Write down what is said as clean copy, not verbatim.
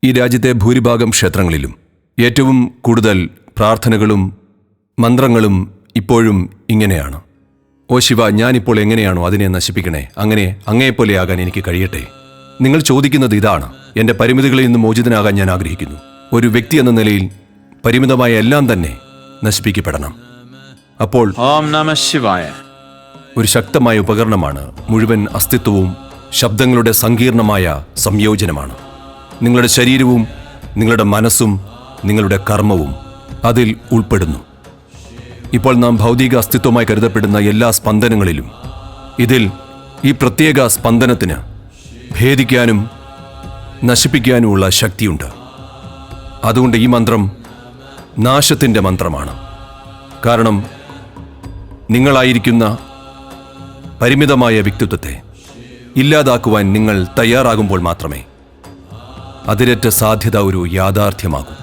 ഈ രാജ്യത്തെ ഭൂരിഭാഗം ക്ഷേത്രങ്ങളിലും ഏറ്റവും കൂടുതൽ പ്രാർത്ഥനകളും മന്ത്രങ്ങളും ഇപ്പോഴും ഇങ്ങനെയാണ്: ഓ ശിവ, ഞാനിപ്പോൾ എങ്ങനെയാണോ അതിനെ നശിപ്പിക്കണേ, അങ്ങനെ അങ്ങയെപ്പോലെയാകാൻ എനിക്ക് കഴിയട്ടെ. നിങ്ങൾ ചോദിക്കുന്നത് ഇതാണ്: എൻ്റെ പരിമിതികളിൽ നിന്ന് മോചിതനാകാൻ ഞാൻ ആഗ്രഹിക്കുന്നു. ഒരു വ്യക്തി എന്ന നിലയിൽ പരിമിതമായ എല്ലാം തന്നെ നശിപ്പിക്കപ്പെടണം. അപ്പോൾ ഓം നമഃ ശിവായ ഒരു ശക്തമായ ഉപകരണമാണ്. മുഴുവൻ അസ്തിത്വവും ശബ്ദങ്ങളുടെ സങ്കീർണമായ സംയോജനമാണ്. നിങ്ങളുടെ ശരീരവും നിങ്ങളുടെ മനസ്സും നിങ്ങളുടെ കർമ്മവും അതിൽ ഉൾപ്പെടുന്നു. ഇപ്പോൾ നാം ഭൗതിക അസ്തിത്വമായി കരുതപ്പെടുന്ന എല്ലാ സ്പന്ദനങ്ങളിലും ഈ പ്രത്യേക സ്പന്ദനത്തിന് ഭേദിക്കാനും നശിപ്പിക്കാനുമുള്ള ശക്തിയുണ്ട്. അതുകൊണ്ട് ഈ മന്ത്രം നാശത്തിൻ്റെ മന്ത്രമാണ്. കാരണം നിങ്ങളായിരിക്കുന്ന പരിമിതമായ വ്യക്തിത്വത്തെ ഇല്ലാതാക്കുവാൻ നിങ്ങൾ തയ്യാറാകുമ്പോൾ മാത്രമേ അതിരറ്റ സാധ്യത ഒരു യാഥാർത്ഥ്യമാകൂ.